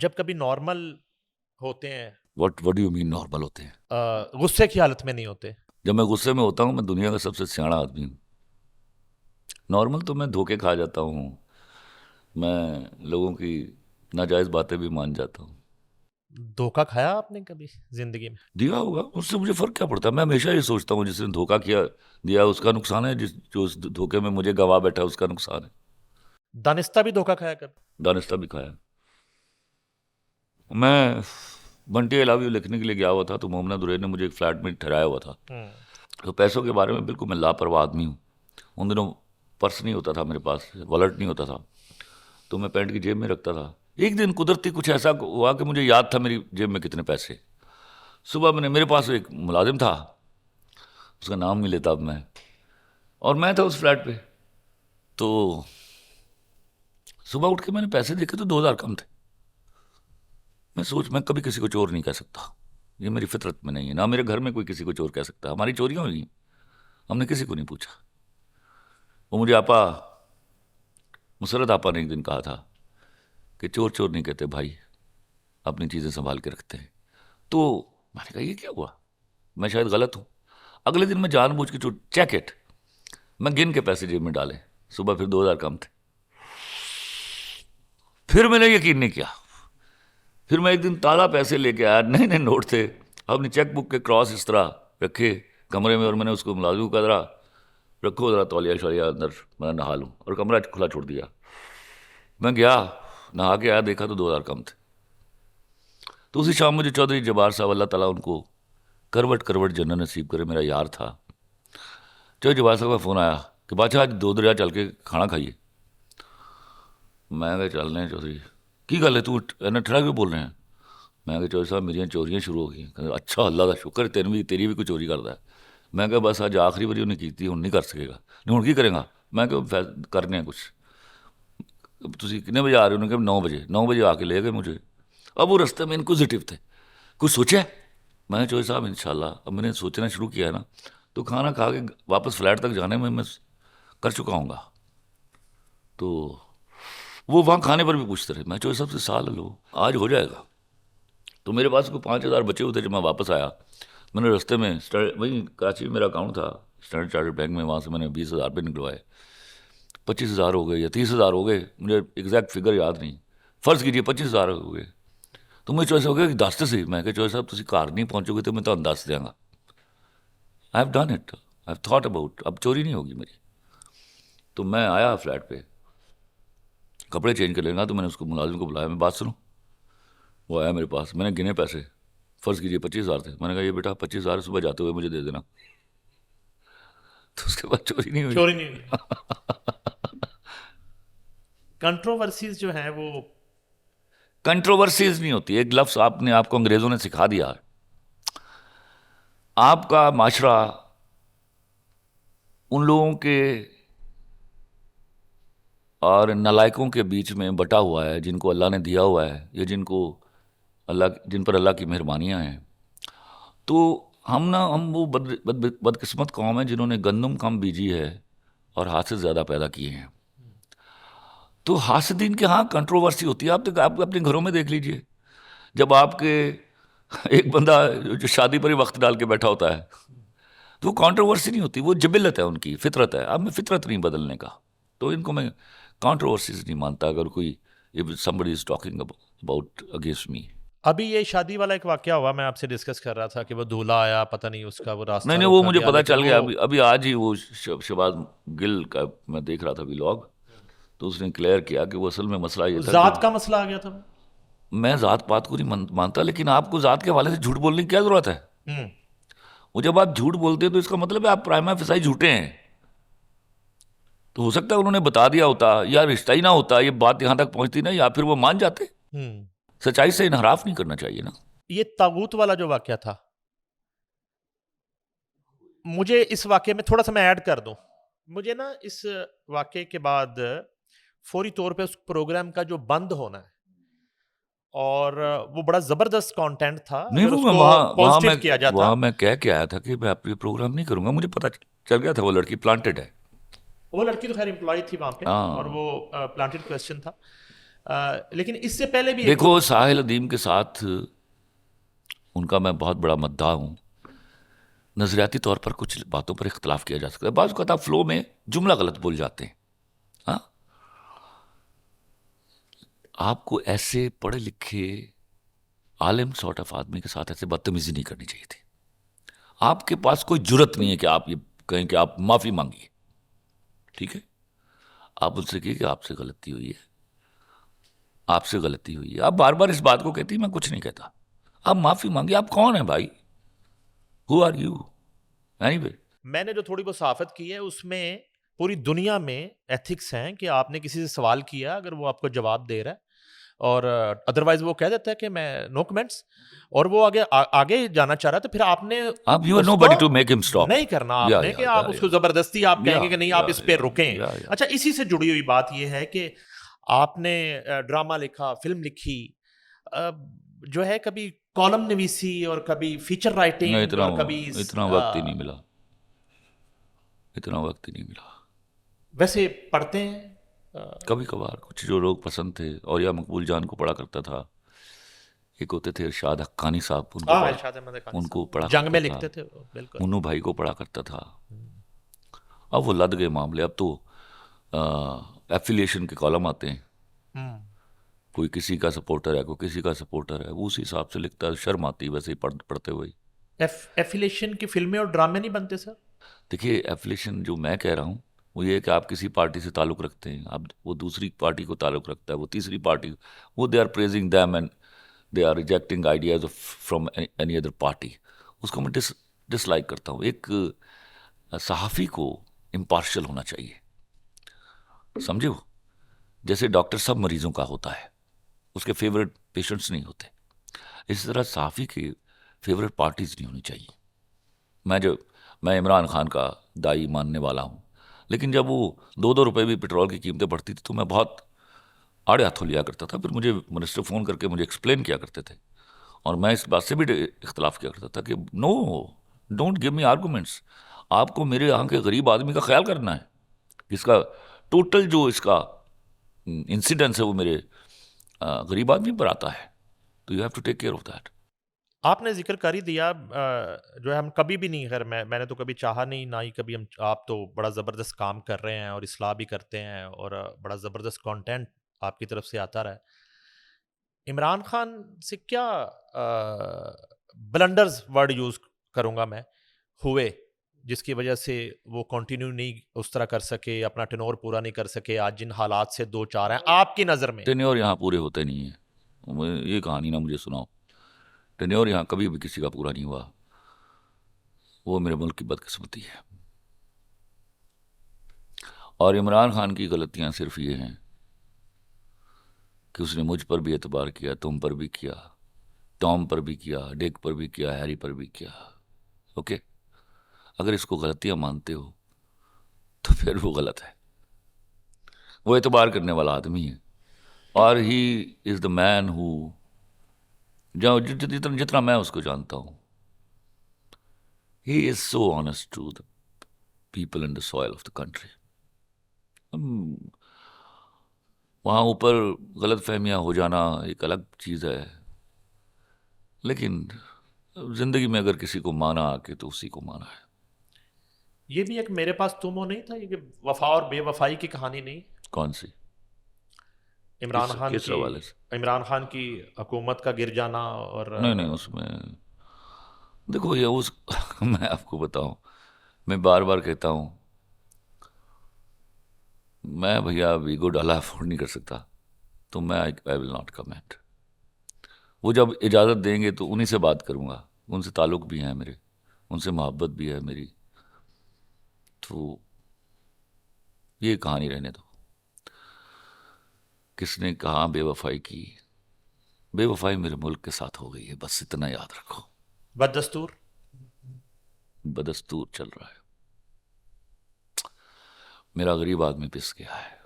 जब कभी नॉर्मल होते हैं, what do you mean normal होते हैं? गुस्से की हालत में नहीं होते। जब मैं गुस्से में होता हूँ मैं दुनिया का सबसे सियाना आदमी हूँ। नॉर्मल तो मैं धोखे खा जाता हूँ, मैं लोगों की नाजायज़ बातें भी मान जाता हूँ। धोखा खाया आपने कभी जिंदगी में? दिया होगा, उससे मुझे फ़र्क क्या पड़ता है? मैं हमेशा ये सोचता हूँ जिसने धोखा किया दिया उसका नुकसान है, जो उस धोखे में मुझे गवा बैठा उसका नुकसान है। दानिस्ता भी धोखा खाया कभी? दानिस्ता भी खाया। मैं बंटी आई लव यू लिखने के लिए गया हुआ था तो मोहम्मद दुरई ने मुझे एक फ्लैट में ठहराया हुआ था। हम्म। तो पैसों के बारे में बिल्कुल मैं लापरवाह आदमी हूँ। उन दिनों पर्स नहीं होता था मेरे पास, वॉलेट नहीं होता था, तो मैं पैंट की जेब में रखता था। एक दिन कुदरती कुछ ऐसा हुआ कि मुझे याद था मेरी जेब में कितने पैसे। सुबह मेरे पास एक मुलाजिम था, उसका नाम नहीं लेता अब मैं, और मैं था उस फ्लैट पे। तो सुबह उठ के मैंने पैसे देखे तो 2,000 कम थे। मैं कभी किसी को चोर नहीं कह सकता, ये मेरी फितरत में नहीं है। ना मेरे घर में कोई किसी को चोर कह सकता। हमारी चोरियां हुई, हमने किसी को नहीं पूछा। वो मुझे आपा मुसरत आपा ने एक दिन कहा था कि चोर चोर नहीं कहते भाई, अपनी चीज़ें संभाल के रखते हैं। तो मैंने कहा ये क्या हुआ, मैं शायद गलत हूँ। अगले दिन मैं जानबूझ के चेक इट, मैं गिन के पैसे जेब में डाले। सुबह फिर 2,000 कम थे। फिर मैंने यकीन नहीं किया। फिर मैं एक दिन ताज़ा पैसे लेके आया, नए नए नोट थे, अपनी चेक बुक के क्रॉस इस तरह रखे कमरे में, और मैंने उसको मुलाजिम को कहा रखो ज़रा तौलिया शौलिया अंदर, मैं नहा लूँ, और कमरा खुला छोड़ दिया। मैं गया, नहा के आया, देखा तो 2,000 कम थे। तो उसी शाम मुझे चौधरी जबार साहब, अल्लाह ताला उनको करवट करवट जन्नत नसीब करे, मेरा यार था, चौधरी जबार साहब का फ़ोन आया कि बादशाह आज 2 दरिया चल के खाना खाइए। मैं कहा चल रहे हैं चौधरी। की गल है, तू इन्ना ठड़ा क्यों बोल रहे हैं? मैं कहा चौधरी साहब मेरिया चोरियां शुरू हो गई। कहते अच्छा अल्लाह का शुक्र, तेरी भी कोई चोरी करता है। मैं कहा बस अज आखिरी बारी उन्हें की, हूँ नहीं कर सकेगा। नहीं हूँ की करेगा? मैं कहा करने हैं कुछ। तुम कितने बजे आ रहे हो? उन्होंने कहा 9 बजे। 9 बजे आके ले गए मुझे। अब वो रास्ते में इनक्विजिटिव थे, कुछ सोचा है? मैंने चौधरी साहब इंशाल्लाह अब मैंने सोचना शुरू किया है ना, तो खाना खा के वापस फ्लैट तक जाने में मैं कर चुका हूँगा। तो वो वहाँ खाने पर भी पूछते रहे। मैं चौधरी साहब से साल लो, आज हो जाएगा। तो मेरे पास कोई 5,000 बचे हुए थे। जब मैं वापस आया, मैंने रास्ते में वहीं कराची में मेरा अकाउंट था स्टैंडर्ड चार्टर्ड बैंक में, वहाँ से मैंने 20,000 रुपये निकलवाए। 25,000 हो गए या 30,000 हो गए, मुझे एग्जैक्ट फिगर याद नहीं। फ़र्ज़ कीजिए 25,000 हो गए। तो मुझे चॉइस हो गया कि दस से मैं क्या चॉइस साहब तुम घर नहीं पहुँचोगे तो मैं तो दस देंगा। I have done it, I have thought about, अब चोरी नहीं होगी मेरी। तो मैं आया फ्लैट पे, कपड़े चेंज कर लेना, तो मैंने उसको मुलाजिम को बुलाया, मैं बात सुनो। वो आया मेरे पास, मैंने गिने पैसे, फ़र्ज़ कीजिए 25,000 थे। मैंने कहा ये बेटा 25,000 सुबह जाते हुए मुझे दे देना। तो उसके बाद चोरी नहीं हुई। चोरी नहीं हुई। कंट्रोवर्सीज जो हैं वो कंट्रोवर्सीज नहीं होती, एक लफ्ज़ आपने आपको अंग्रेज़ों ने सिखा दिया। आपका माशरा उन लोगों के और नालायकों के बीच में बटा हुआ है जिनको अल्लाह ने दिया हुआ है, या जिन पर अल्लाह की मेहरबानियाँ हैं। तो हम वो बदकिस्मत कौम है जिन्होंने गंदम कम बीजी है और हासिल ज़्यादा पैदा किए हैं। तो हासिदीन के यहाँ कंट्रोवर्सी होती है। आप अपने घरों में देख लीजिए, जब आपके एक बंदा जो शादी पर ही वक्त डाल के बैठा होता है, तो वो कंट्रोवर्सी नहीं होती, वो जबिलत है, उनकी फितरत है। अब मैं फितरत नहीं बदलने का, तो इनको मैं कंट्रोवर्सीज नहीं मानता। अगर कोई if somebody is talking about against me. अभी ये शादी वाला एक वाकया हुआ, मैं आपसे डिस्कस कर रहा था कि वो दूल्हा आया, पता नहीं उसका वो नहीं रास्ता नहीं, वो रोका मुझे गया, पता लेकिन चल वो गया। अभी अभी आज ही वो शहबाज गिल का मैं देख रहा था व्लॉग, तो उसने क्लियर किया कि वो असल में मसला ये था कि जात का मसला आ गया था। मैं ज़ात पात को नहीं मानता, लेकिन आपको ज़ात के हवाले से झूठ बोलने की क्या ज़रूरत है? हम्म। वो जब आप झूठ बोलते हैं तो इसका मतलब है आप प्राइमा फेसाई झूठे हैं। तो हो सकता है उन्होंने बता दिया होता, या रिश्ता ही ना होता, ये बात यहाँ तक पहुँचती ना, या फिर वो मान जाते। हम्म। सच्चाई से इनहराफ नहीं करना चाहिए ना। ये तागूत वाला जो वाकया था, मुझे इस वाकये में थोड़ा सा मैं ऐड कर दूं। मुझे ना इस वाकये के बाद फौरी तौर पे उस प्रोग्राम का जो बंद होना है, और वो बड़ा जबरदस्त कंटेंट था, नहीं, अगर वो मैं उसको पॉजिटिव किया जाता। वहाँ मैं कह के आया था कि मैं आप ये प्रोग्राम नहीं करूँगा। मुझे पता चल गया था वो लड़की प्लांटेड है। वो लड़की तो खैर एम्प्लॉय थी वहां पे, और हाँ। वो प्लांटेड क्वेश्चन था। लेकिन इससे पहले भी देखो, साहिल अदीम के साथ उनका मैं बहुत बड़ा मद्दाह हूँ। नजरियाती तौर पर कुछ बातों पर इख्तलाफ किया जा सकता है, बाज़ औक़ात आप फ्लो में जुमला गलत बोल जाते हैं। हाँ, आपको ऐसे पढ़े लिखे आलिम सॉर्ट ऑफ आदमी के साथ ऐसे बदतमीजी नहीं करनी चाहिए थी। आपके पास कोई जुर्रत नहीं है कि आप ये कहें कि आप माफ़ी मांगिए, ठीक है? आप उनसे कहिए कि आपसे गलती हुई है, आपसे गलती हुई है। आप बार बार इस बात को कहती मैं कुछ नहीं कहता, आप माफ़ी मांगिए। आप कौन है भाई? Who are you? एनीवे, मैंने जो थोड़ी बहुत सहाफ़त की है उसमें पूरी दुनिया में एथिक्स हैं कि आपने किसी से सवाल किया, अगर वो आपको जवाब दे रहा है और अदरवाइज वो कह देता है कि मैं नो कमेंट्स, और वो आगे जाना चाह रहा है, तो फिर आपने आप यू आर उसको nobody to make him stop. नहीं करना आपने कि आप उसको जबरदस्ती आप कहेंगे कि नहीं आप इस पे रुकें। अच्छा, इसी से जुड़ी हुई बात ये है कि आपने ड्रामा लिखा, फिल्म लिखी, जो है कभी कॉलम नवीसी और कभी फीचर राइटिंग और कभी इतना वक्त ही नहीं मिला, इतना वक्त ही नहीं मिला। वैसे पढ़ते हैं कभी कभार कुछ जो लोग पसंद थे, और या मकबूल जान को पढ़ा करता था, एक होते थे इरशाद हक्कानी साहब, उनको पढ़ा जंग में करता लिखते था। थे बिल्कुल। मुन्नू भाई को पढ़ा करता था। अब वो लद गए मामले, अब तो एफिलिएशन के कॉलम आते हैं, कोई किसी का सपोर्टर है, कोई किसी का सपोर्टर है, वो उसी हिसाब से लिखता है। शर्म आती है वैसे ही पढ़ते हुए। एफिलिएशन की फिल्में और ड्रामे नहीं बनते सर? देखिए, एफिलिएशन जो मैं कह रहा हूँ वो ये है कि आप किसी पार्टी से ताल्लुक़ रखते हैं, आप वो दूसरी पार्टी को ताल्लुक़ रखता है, वो तीसरी पार्टी, वो they are praising them and they are rejecting ideas from any other party. उसको मैं डिसलाइक करता हूँ। एक सहाफ़ी को इम्पार्शियल होना चाहिए, समझे हो? जैसे डॉक्टर सब मरीजों का होता है, उसके फेवरेट पेशेंट्स नहीं होते, इसी तरह सहाफ़ी के फेवरेट पार्टीज नहीं होनी चाहिए। मैं इमरान खान का दाई मानने वाला हूँ, लेकिन जब वो 2-2 रुपए भी पेट्रोल की कीमतें बढ़ती थी तो मैं बहुत आड़े हाथों लिया करता था। फिर मुझे मिनिस्टर फ़ोन करके मुझे एक्सप्लेन किया करते थे, और मैं इस बात से भी इख्तलाफ किया करता था कि no, don't give me arguments. आपको मेरे यहाँ के गरीब आदमी का ख्याल करना है, इसका टोटल जो इसका इंसिडेंस है वो मेरे गरीब आदमी पर आता है, तो you have to take care of that. आपने जिक्र कर ही दिया, जो है हम कभी भी नहीं, खैर मैंने तो कभी चाहा नहीं, ना ही कभी हम, आप तो बड़ा ज़बरदस्त काम कर रहे हैं और इस्लाह भी करते हैं और बड़ा ज़बरदस्त कंटेंट आपकी तरफ से आता रहा है। इमरान खान से क्या ब्लंडर्स वर्ड यूज़ करूँगा मैं, हुए, जिसकी वजह से वो कंटिन्यू नहीं उस तरह कर सके, अपना टेन्योर पूरा नहीं कर सके, आज जिन हालात से दो चार हैं आपकी नज़र में? टेन्योर यहाँ पूरे होते नहीं है, ये कहानी ना मुझे सुनाओ। टेन्योर यहाँ कभी भी किसी का पूरा नहीं हुआ, वो मेरे मुल्क की बदकिस्मती है। और इमरान खान की गलतियाँ सिर्फ ये हैं कि उसने मुझ पर भी एतबार किया, तुम पर भी किया, टॉम पर भी किया, डिक पर भी किया, हैरी पर भी किया। ओके, अगर इसको गलतियाँ मानते हो तो फिर वो गलत है। वो एतबार करने वाला आदमी है, और he is the man who, जितना मैं उसको जानता हूँ, he is so honest to the people in the soil of the country. वहाँ ऊपर गलत फहमियाँ हो जाना एक अलग चीज़ है, लेकिन ज़िंदगी में अगर किसी को माना आके तो उसी को माना है। ये भी एक मेरे पास तुम हो नहीं था, ये कि वफा और बेवफाई की कहानी नहीं? कौन सी? इमरान खान किस हवाले से? की, इमरान खान की हुकूमत का गिर जाना और नहीं, उसमें देखो ये उस मैं आपको बताऊं, मैं बार बार कहता हूं, मैं भैया वी गुड अल्लाह अफोर्ड नहीं कर सकता, तो मैं आई विल नॉट कमेंट। वो जब इजाज़त देंगे तो उन्हीं से बात करूंगा, उनसे ताल्लुक़ भी है मेरे, उनसे मोहब्बत भी है मेरी, तो ये कहानी रहने दो। किसने कहा बेवफाई की? बेवफाई मेरे मुल्क के साथ हो गई है, बस इतना याद रखो। बददस्तूर बदस्तूर चल रहा है, मेरा गरीब आदमी पिस गया है।